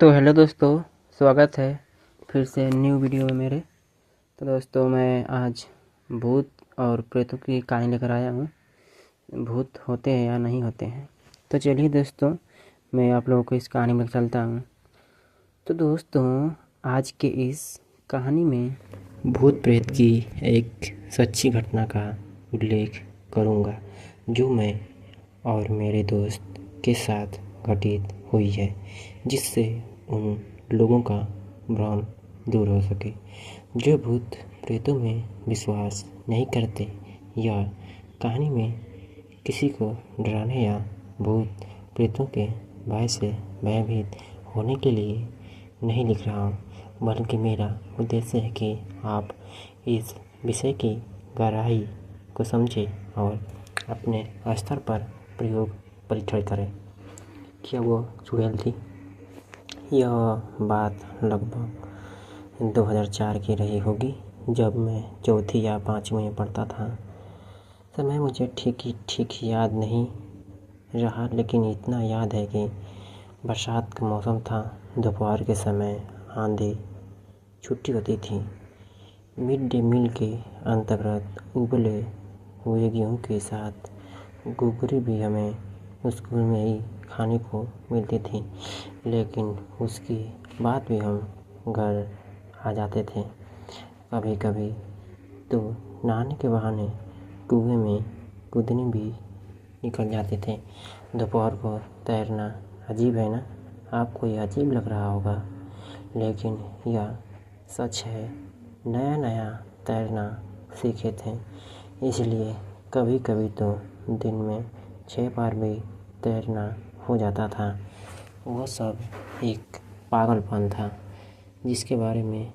तो हेलो दोस्तों, स्वागत है फिर से न्यू वीडियो में मेरे। तो दोस्तों, मैं आज भूत और प्रेतों की कहानी लेकर आया हूँ। भूत होते हैं या नहीं होते हैं, तो चलिए दोस्तों, मैं आप लोगों को इस कहानी में चलता हूँ। तो दोस्तों, आज के इस कहानी में भूत प्रेत की एक सच्ची घटना का उल्लेख करूँगा, जो मैं और मेरे दोस्त के साथ घटित हुई है, जिससे उन लोगों का भ्रम दूर हो सके जो भूत प्रेतों में विश्वास नहीं करते। या कहानी में किसी को डराने या भूत प्रेतों के भय से भयभीत होने के लिए नहीं लिख रहा हूँ, बल्कि मेरा उद्देश्य है कि आप इस विषय की गहराई को समझें और अपने स्तर पर परीक्षण करें। क्या वो चुड़ैल थी? यह बात लगभग 2004 की रही होगी, जब मैं चौथी या पाँचवीं में पढ़ता था। समय मुझे ठीक याद नहीं रहा, लेकिन इतना याद है कि बरसात का मौसम था। दोपहर के समय आंधी छुट्टी होती थी। मिड डे मील के अंतर्गत उबले हुए गेहूँ के साथ घुघरी भी हमें स्कूल में ही खाने को मिलती थी, लेकिन उसके बाद भी हम घर आ जाते थे। कभी कभी तो नहाने के बहाने कुएं में कूदने भी निकल जाते थे। दोपहर को तैरना अजीब है ना? आपको यह अजीब लग रहा होगा, लेकिन यह सच है। नया नया तैरना सीखे थे, इसलिए कभी कभी तो दिन में 6 बार भी तैरना हो जाता था। वह सब एक पागलपन था, जिसके बारे में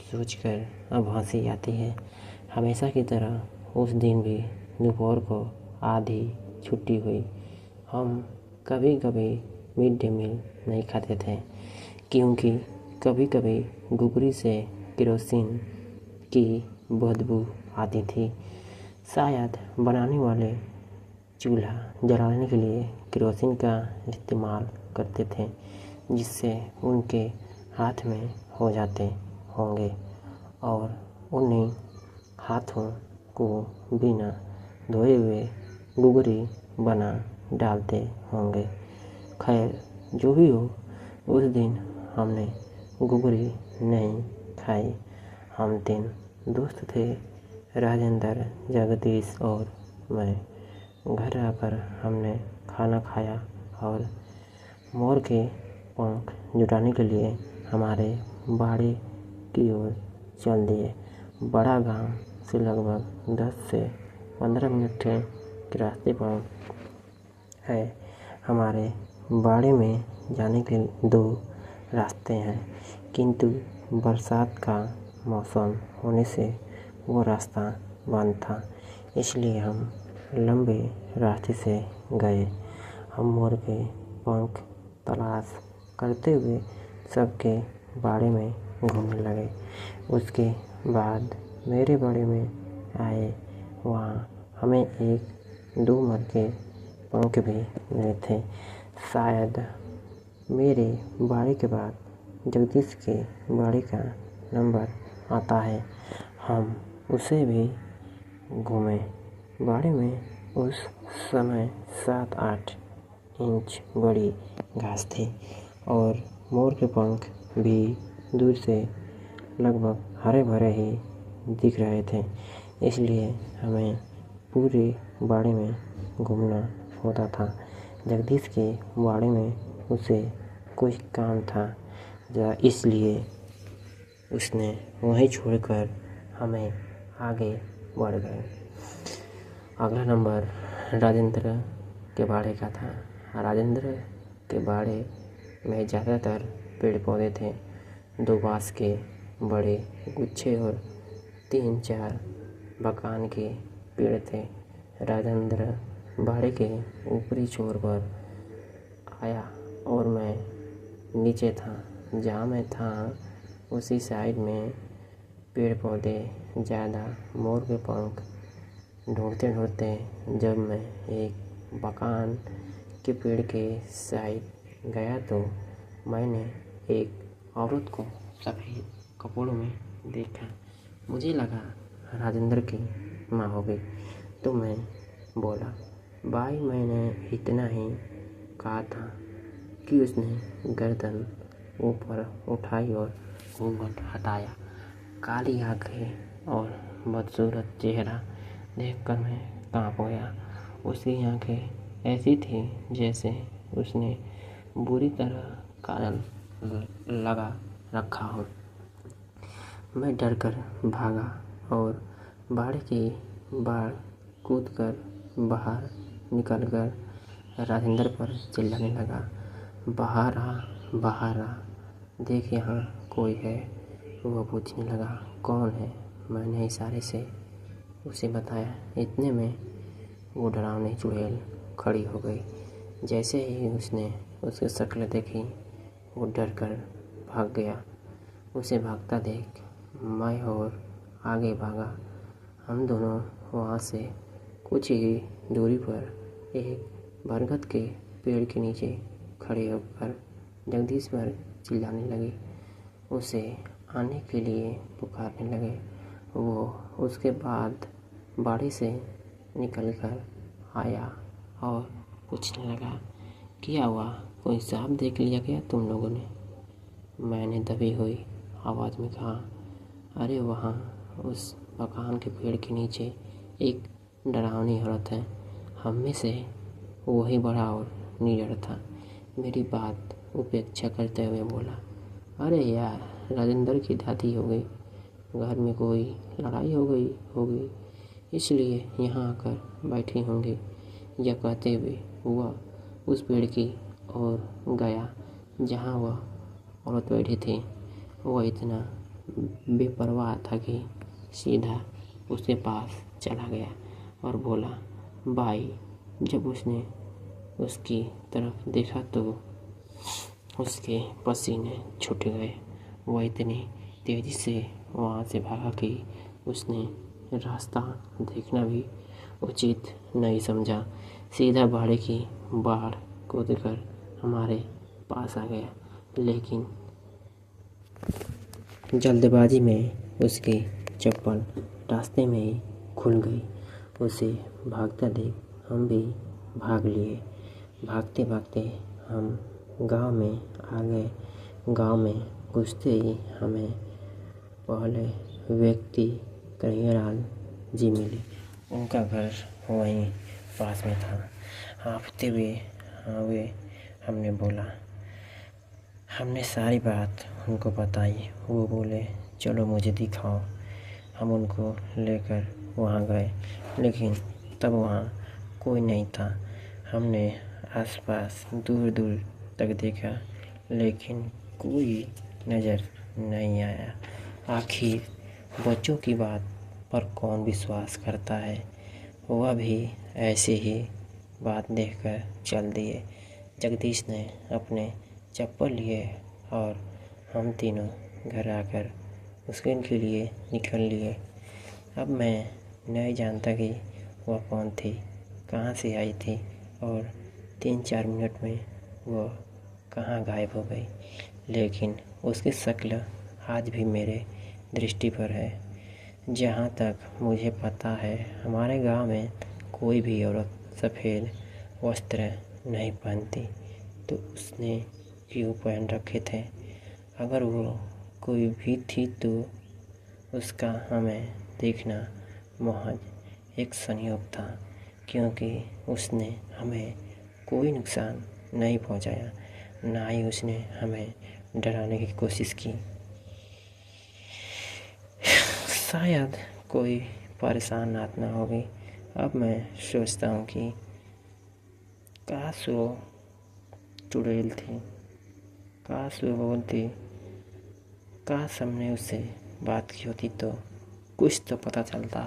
सोचकर अब हंसी आती है। हमेशा की तरह उस दिन भी दोपहर को आधी छुट्टी हुई। हम कभी कभी मिड डे मील नहीं खाते थे, क्योंकि कभी कभी घुघरी से केरोसिन की बदबू आती थी। शायद बनाने वाले चूल्हा जलाने के लिए केरोसिन का इस्तेमाल करते थे, जिससे उनके हाथ में हो जाते होंगे और उन्हीं हाथों को बिना धोए हुए घुघरी बना डालते होंगे। खैर, जो भी हो, उस दिन हमने घुघरी नहीं खाई। हम 3 दोस्त थे, राजेंद्र, जगदीश और मैं। घर आकर हमने खाना खाया और मोर के पंख जुटाने के लिए हमारे बाड़े की ओर चल दिए। बड़ा गांव से लगभग 10 से 15 मिनट के रास्ते पर है। हमारे बाड़े में जाने के 2 रास्ते हैं, किंतु बरसात का मौसम होने से वो रास्ता बंद था, इसलिए हम लंबे रास्ते से गए। हम मोर के पंख तलाश करते हुए सबके बाड़े में घूमने लगे। उसके बाद मेरे बाड़े में आए। वहाँ हमें 1-2 मोर के पंख भी मिले थे। शायद मेरे बाड़े के बाद जगदीश के बाड़े का नंबर आता है। हम उसे भी घूमे। बाड़े में उस समय 7-8 इंच बड़ी घास थी और मोर के पंख भी दूर से लगभग हरे भरे ही दिख रहे थे, इसलिए हमें पूरे बाड़े में घूमना होता था। जगदीश के बाड़े में उसे कुछ काम था, इसलिए उसने वहीं छोड़कर हमें आगे बढ़ गए। अगला नंबर राजेंद्र के बाड़े का था। राजेंद्र के बाड़े में ज़्यादातर पेड़ पौधे थे। 2 बांस के बड़े गुच्छे और 3-4 बकान के पेड़ थे। राजेंद्र बाड़े के ऊपरी छोर पर आया और मैं नीचे था। जहाँ मैं था उसी साइड में पेड़ पौधे ज़्यादा। मोर के पंख ढूंढते ढूंढते जब मैं एक बकान के पेड़ के साइड गया तो मैंने एक औरत को सफ़ेद कपड़ों में देखा। मुझे लगा राजेंद्र की माँ हो गई, तो मैं बोला, भाई मैंने इतना ही कहा था कि उसने गर्दन ऊपर उठाई और घूंघट हटाया। काली आंखें और बदसूरत चेहरा देखकर मैं कांप गया। उसकी आंखें ऐसी थी जैसे उसने बुरी तरह काजल लगा रखा हो। मैं डरकर भागा और बाड़े की बाड़ कूदकर बाहर निकलकर राजेंद्र पर चिल्लाने लगा, बाहर आ, बाहर आ, देख यहाँ कोई है। वह पूछने लगा, कौन है? मैंने इशारे से उसे बताया। इतने में वो डरावनी चुड़ैल खड़ी हो गई। जैसे ही उसने उसकी शक्ल देखी, वो डर कर भाग गया। उसे भागता देख मैं और आगे भागा। हम दोनों वहाँ से कुछ ही दूरी पर एक बरगद के पेड़ के नीचे खड़े होकर जगदीश पर चिल्लाने लगे। उसे आने के लिए पुकारने लगे। वो उसके बाद बाड़ी से निकलकर आया और पूछने लगा, क्या हुआ? कोई सांप देख लिया क्या तुम लोगों ने? मैंने दबी हुई आवाज़ में कहा, अरे वहाँ उस मकान के पेड़ के नीचे एक डरावनी औरत है। हम में से वही बड़ा और निडर था। मेरी बात उपेक्षा करते हुए बोला, अरे यार राजेंद्र की दादी हो गई, घर में कोई लड़ाई हो गई होगी, इसलिए यहाँ आकर बैठी होंगी। यह कहते हुए वह उस पेड़ की ओर गया जहाँ वह औरत बैठी थी। वह इतना बेपरवाह था कि सीधा उसके पास चला गया और बोला, भाई। जब उसने उसकी तरफ देखा तो उसके पसीने छूट गए। वह इतनी तेज़ी से वहाँ से भागा कि उसने रास्ता देखना भी उचित नहीं समझा। सीधा बाड़े की बाढ़ कूदकर हमारे पास आ गया, लेकिन जल्दबाजी में उसकी चप्पल रास्ते में ही खुल गई। उसे भागता देख हम भी भाग लिए। भागते भागते हम गांव में आ गए। गांव में घुसते ही हमें पहले व्यक्ति कन्हैयालाल जी मिले। उनका घर वहीं पास में था। हाँफते हुए हमने बोला, हमने सारी बात उनको बताई। वो बोले, चलो मुझे दिखाओ। हम उनको लेकर वहाँ गए, लेकिन तब वहाँ कोई नहीं था। हमने आसपास दूर दूर तक देखा, लेकिन कोई नज़र नहीं आया। आखिर बच्चों की बात पर कौन विश्वास करता है। वह भी ऐसे ही बात देखकर चल दिए। जगदीश ने अपने चप्पल लिए और हम तीनों घर आकर उसके के लिए निकल लिए। अब मैं नहीं जानता कि वह कौन थी, कहाँ से आई थी और 3-4 मिनट में वह कहाँ गायब हो गई। लेकिन उसकी शक्ल आज भी मेरे दृष्टि पर है। जहाँ तक मुझे पता है, हमारे गांव में कोई भी औरत सफ़ेद वस्त्र नहीं पहनती, तो उसने क्यों पहन रखे थे? अगर वो कोई भी थी तो उसका हमें देखना महज एक संयोग था, क्योंकि उसने हमें कोई नुकसान नहीं पहुंचाया, ना ही उसने हमें डराने की कोशिश की। शायद कोई परेशान आत्मा होगी। अब मैं सोचता हूँ कि काश वो चुड़ैल थी, काश वो बोलती, काश हमने उससे बात की होती तो कुछ तो पता चलता।